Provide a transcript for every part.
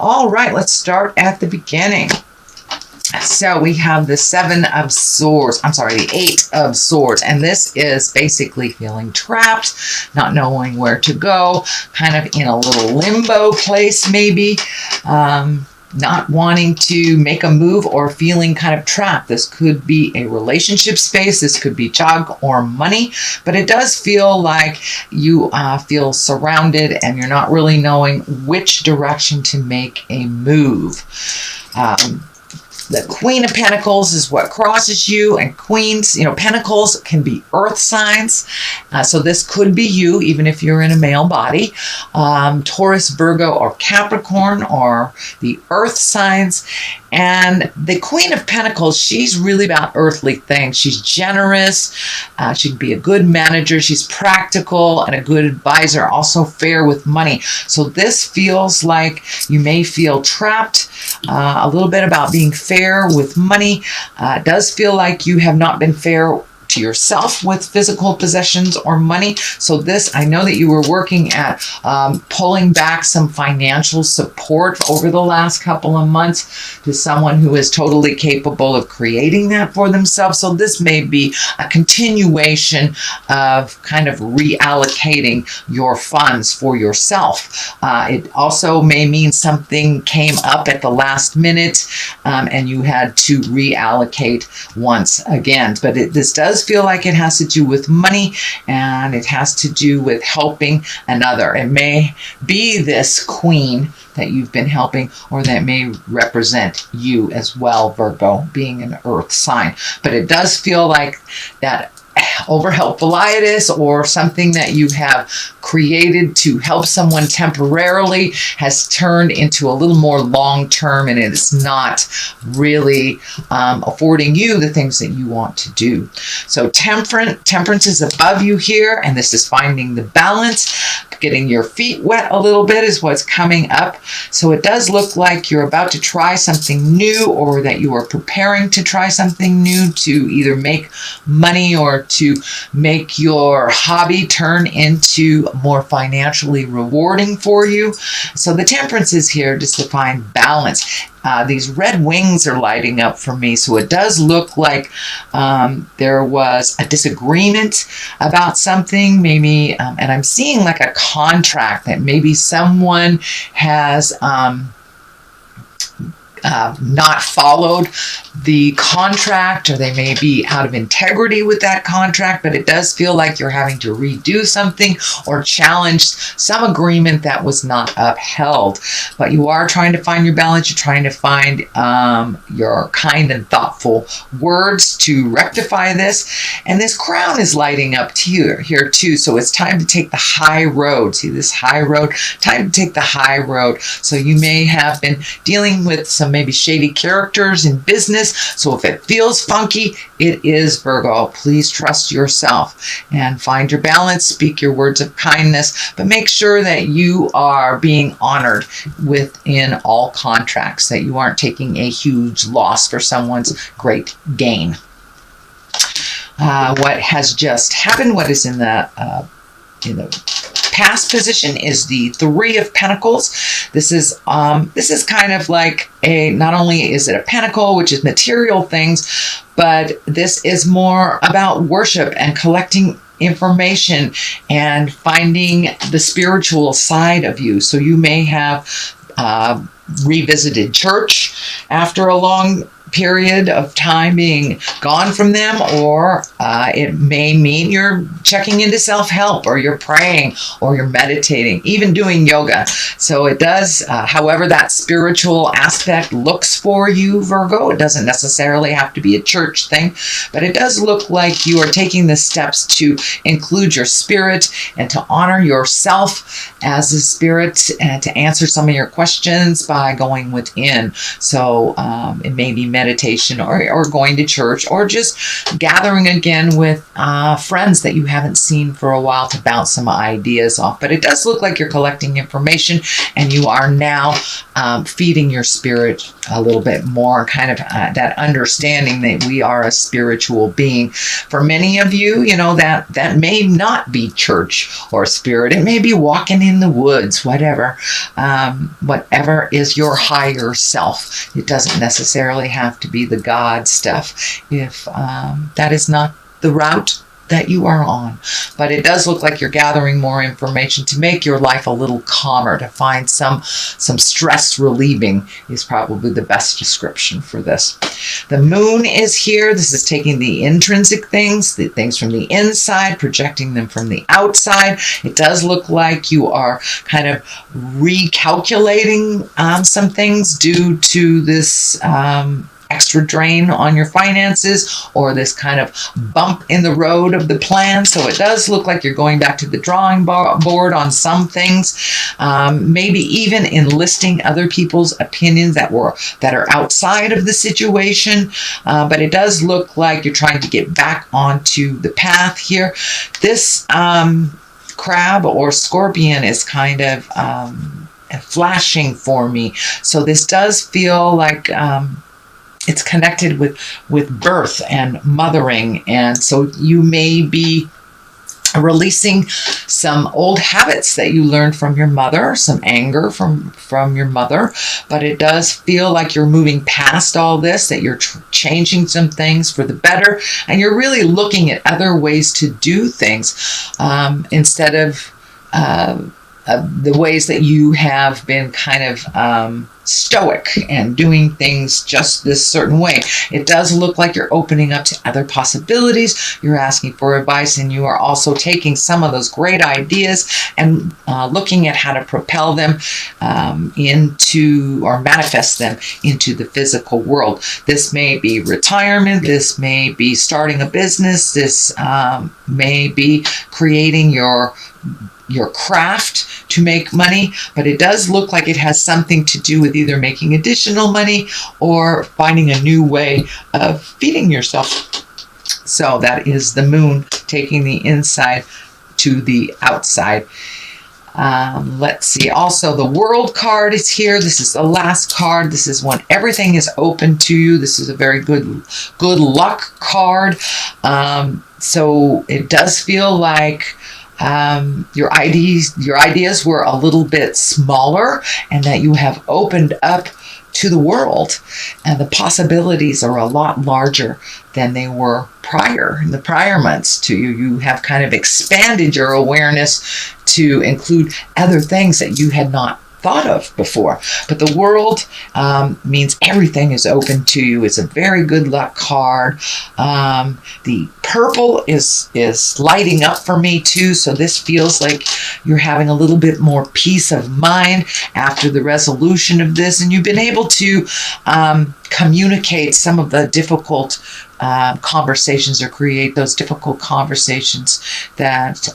All right, let's start at the beginning. So we have the the 8 of Swords, and this is basically feeling trapped, not knowing where to go, kind of in a little limbo place maybe, not wanting to make a move or feeling kind of trapped. This could be a relationship space, this could be job or money, but it does feel like you feel surrounded and you're not really knowing which direction to make a move. The Queen of Pentacles is what crosses you, and Queens, Pentacles can be earth signs. So this could be you, even if you're in a male body. Taurus, Virgo, or Capricorn are the earth signs. And the Queen of Pentacles, she's really about earthly things. She's generous. She can be a good manager. She's practical and a good advisor, also fair with money. So this feels like you may feel trapped, a little bit about being fair with money. It does feel like you have not been fair to yourself with physical possessions or money. So this, I know that you were working at pulling back some financial support over the last couple of months to someone who is totally capable of creating that for themselves. So this may be a continuation of kind of reallocating your funds for yourself. It also may mean something came up at the last minute and you had to reallocate once again. But this does feel like it has to do with money, and it has to do with helping another. It may be this queen that you've been helping, or that may represent you as well, Virgo, being an earth sign. But it does feel like that overhelpful-itis or something that you have created to help someone temporarily has turned into a little more long-term, and it is not really affording you the things that you want to do. So temperance is above you here, and this is finding the balance. Getting your feet wet a little bit is what's coming up. So it does look like you're about to try something new, or that you are preparing to try something new to either make money or to make your hobby turn into more financially rewarding for you. So the temperance is here just to find balance. These red wings are lighting up for me. So it does look like there was a disagreement about something, maybe, and I'm seeing like a contract that maybe someone has not followed the contract, or they may be out of integrity with that contract, but it does feel like you're having to redo something or challenge some agreement that was not upheld. But you are trying to find your balance. You're trying to find your kind and thoughtful words to rectify this. And this crown is lighting up here too. So it's time to take the high road. See this high road? Time to take the high road. So you may have been dealing with some maybe shady characters in business. So if it feels funky, it is, Virgo. Please trust yourself and find your balance. Speak your words of kindness, but make sure that you are being honored within all contracts, that you aren't taking a huge loss for someone's great gain. What has just happened, what is in the past position, is the 3 of Pentacles. This is kind of like not only is it a pentacle, which is material things, but this is more about worship and collecting information and finding the spiritual side of you. So you may have revisited church after a long period of time being gone from them, or it may mean you're checking into self-help, or you're praying, or you're meditating, even doing yoga. So it does, however that spiritual aspect looks for you, Virgo. It doesn't necessarily have to be a church thing, but it does look like you are taking the steps to include your spirit and to honor yourself as a spirit, and to answer some of your questions by going within. So it may be meditation, or going to church, or just gathering again with friends that you haven't seen for a while to bounce some ideas off. But it does look like you're collecting information, and you are now feeding your spirit a little bit more, kind of that understanding that we are a spiritual being. For many of you, that may not be church or spirit. It may be walking in the woods, whatever is your higher self. It doesn't necessarily have to be the God stuff if that is not the route that you are on. But it does look like you're gathering more information to make your life a little calmer, to find some stress relieving is probably the best description for this. The moon is here. This is taking the intrinsic things, the things from the inside, projecting them from the outside. It does look like you are kind of recalculating some things due to this extra drain on your finances, or this kind of bump in the road of the plan. So it does look like you're going back to the drawing board on some things, maybe even enlisting other people's opinions that are outside of the situation. But it does look like you're trying to get back onto the path here. This crab or scorpion is kind of flashing for me. So this does feel like it's connected with birth and mothering, and so you may be releasing some old habits that you learned from your mother, some anger from your mother. But it does feel like you're moving past all this, that you're changing some things for the better, and you're really looking at other ways to do things instead of the ways that you have been kind of stoic and doing things just this certain way. It does look like you're opening up to other possibilities. You're asking for advice, and you are also taking some of those great ideas and looking at how to propel them into, or manifest them into the physical world. This may be retirement. This may be starting a business. This may be creating your craft to make money, but it does look like it has something to do with either making additional money or finding a new way of feeding yourself. So that is the moon taking the inside to the outside. Let's see. Also, the World card is here. This is the last card. This is when everything is open to you. This is a very good luck card. So it does feel like your ideas were a little bit smaller, and that you have opened up to the world, and the possibilities are a lot larger than they were in the prior months to you. You have kind of expanded your awareness to include other things that you had not thought of before. But the world means everything is open to you. It's a very good luck card. The purple is lighting up for me too. So this feels like you're having a little bit more peace of mind after the resolution of this, and you've been able to communicate some of the difficult conversations, or create those difficult conversations that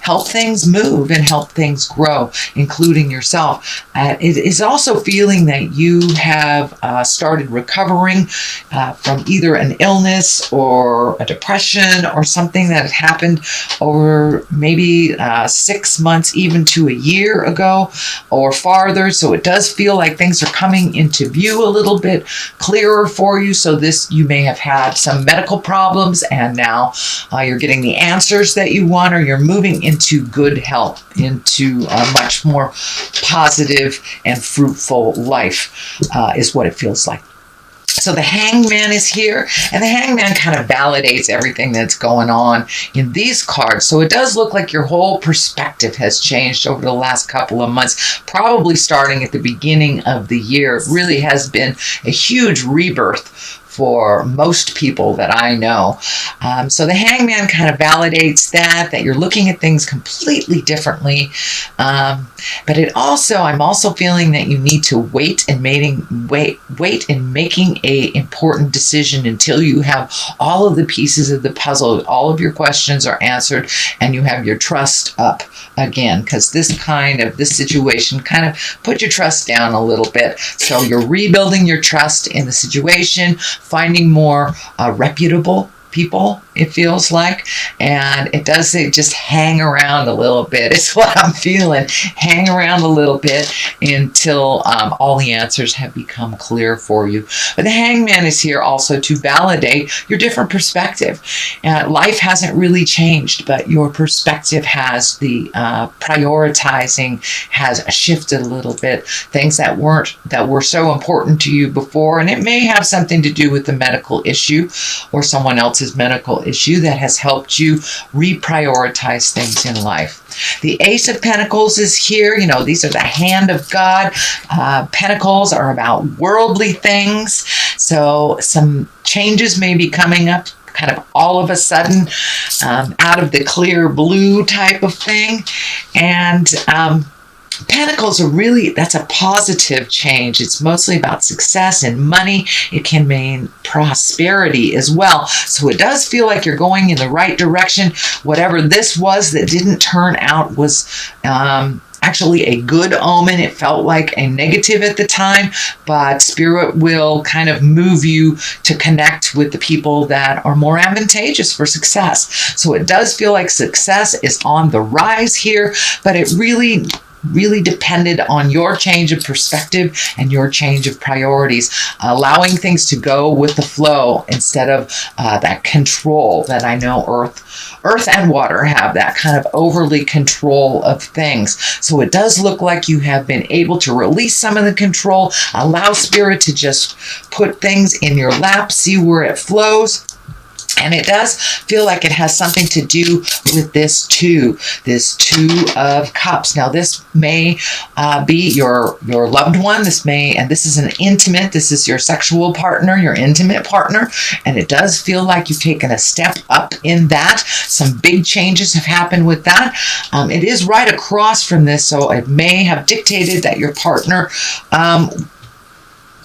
help things move and help things grow, including yourself. It is also feeling that you have started recovering from either an illness or a depression or something that had happened over maybe 6 months, even to a year ago or farther. So it does feel like things are coming into view a little bit clearer for you. So you may have had some medical problems, and now you're getting the answers that you want, or you're moving into good health, into a much more positive and fruitful life is what it feels like. So the Hangman is here, and the Hangman kind of validates everything that's going on in these cards. So it does look like your whole perspective has changed over the last couple of months, probably starting at the beginning of the year. It really has been a huge rebirth for most people that I know. So the Hangman kind of validates that you're looking at things completely differently. But I'm also feeling that you need to wait in making a important decision until you have all of the pieces of the puzzle, all of your questions are answered, and you have your trust up again, because this situation kind of put your trust down a little bit. So you're rebuilding your trust in the situation, finding more reputable people it feels like, and it does say just hang around a little bit. It's what I'm feeling. Hang around a little bit until all the answers have become clear for you. But the Hangman is here also to validate your different perspective. Life hasn't really changed, but your perspective has. The prioritizing has shifted a little bit. Things that were so important to you before, and it may have something to do with the medical issue or someone else's medical issue that has helped you reprioritize things in life. The Ace of Pentacles is here. You know, these are the hand of God. Pentacles are about worldly things. So some changes may be coming up kind of all of a sudden out of the clear blue type of thing. And Pentacles are really, that's a positive change. It's mostly about success and money. It can mean prosperity as well. So it does feel like you're going in the right direction. Whatever this was that didn't turn out was actually a good omen. It felt like a negative at the time, but Spirit will kind of move you to connect with the people that are more advantageous for success. So it does feel like success is on the rise here, but it really depended on your change of perspective and your change of priorities, allowing things to go with the flow instead of that control that I know earth and water have, that kind of overly control of things. So it does look like you have been able to release some of the control, allow Spirit to just put things in your lap, see where it flows. And it does feel like it has something to do with this Two of Cups. Now, this may be your loved one. This is an intimate, this is your sexual partner, your intimate partner. And it does feel like you've taken a step up in that. Some big changes have happened with that. It is right across from this, so it may have dictated that your partner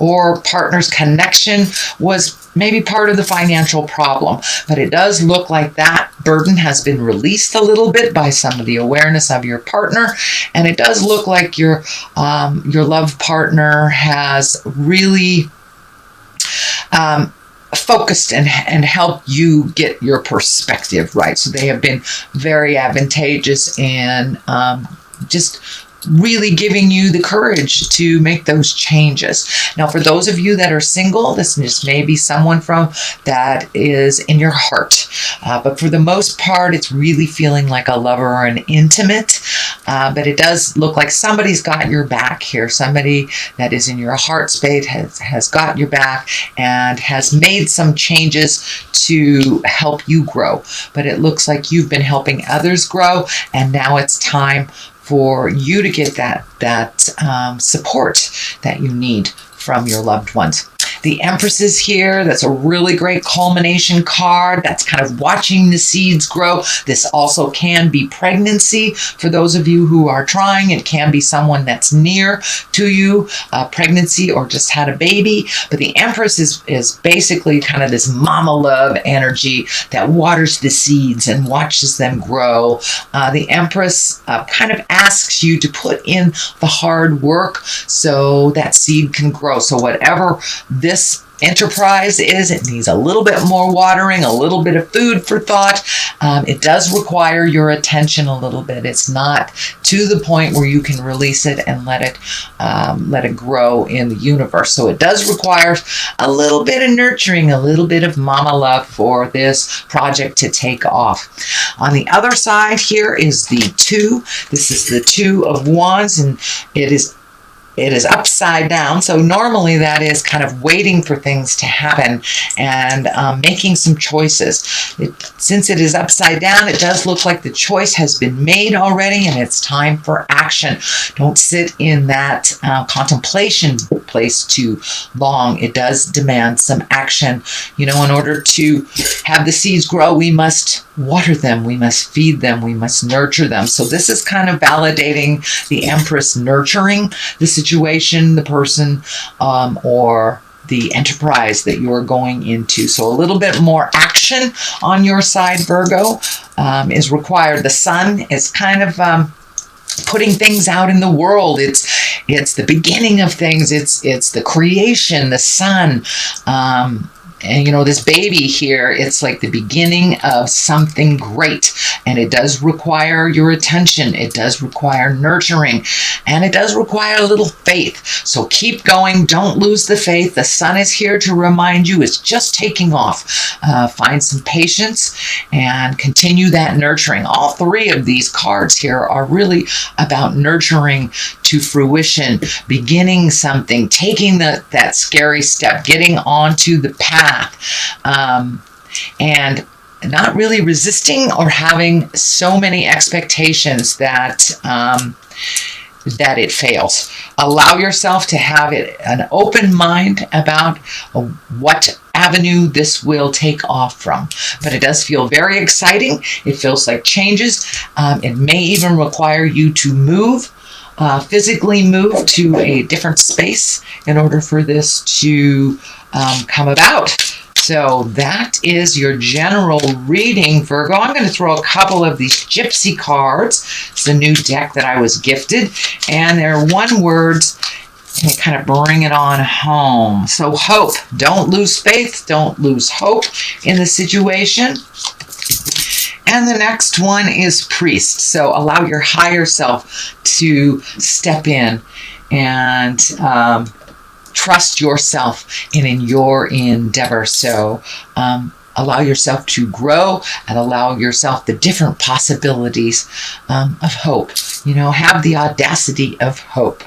or partner's connection was maybe part of the financial problem, but it does look like that burden has been released a little bit by some of the awareness of your partner, and it does look like your love partner has really focused and helped you get your perspective right. So they have been very advantageous in just really giving you the courage to make those changes. Now, for those of you that are single, this just may be someone that is in your heart. But for the most part, it's really feeling like a lover or an intimate. But it does look like somebody's got your back here. Somebody that is in your heart space has got your back and has made some changes to help you grow. But it looks like you've been helping others grow, and now it's time for you to get that support that you need from your loved ones. The Empress is here. That's a really great culmination card. That's kind of watching the seeds grow. This also can be pregnancy for those of you who are trying. It can be someone that's near to you, pregnancy or just had a baby. But the Empress is basically kind of this mama love energy that waters the seeds and watches them grow. The Empress kind of asks you to put in the hard work so that seed can grow. So whatever this enterprise is, it needs a little bit more watering, a little bit of food for thought. It does require your attention a little bit. It's not to the point where you can release it and let it grow in the universe. So it does require a little bit of nurturing, a little bit of mama love for this project to take off. On the other side here is the Two. This is the Two of Wands, and it is upside down. So normally that is kind of waiting for things to happen and making some choices. Since it is upside down, it does look like the choice has been made already and it's time for action. Don't sit in that contemplation place too long. It does demand some action. You know, in order to have the seeds grow, we must water them, we must feed them, we must nurture them. So this is kind of validating the Empress nurturing the situation, the person, or the enterprise that you're going into. So a little bit more action on your side, Virgo, is required. The Sun is kind of putting things out in the world. It's the beginning of things. It's the creation, the sun. And you know, this baby here, it's like the beginning of something great. And it does require your attention. It does require nurturing. And it does require a little faith. So keep going. Don't lose the faith. The sun is here to remind you it's just taking off. Find some patience and continue that nurturing. All three of these cards here are really about nurturing to fruition, beginning something, taking that scary step, getting onto the path. And not really resisting or having so many expectations that it fails. Allow yourself to have an open mind about what avenue this will take off from. But it does feel very exciting. It feels like changes. It may even require you to move. Physically move to a different space in order for this to come about. So that is your general reading, Virgo. I'm going to throw a couple of these gypsy cards. It's a new deck that I was gifted, and they're one words, and they kind of bring it on home. So hope. Don't lose faith. Don't lose hope in the situation. And the next one is priest. So allow your higher self to step in and trust yourself in your endeavor. So allow yourself to grow and allow yourself the different possibilities of hope. You know, have the audacity of hope.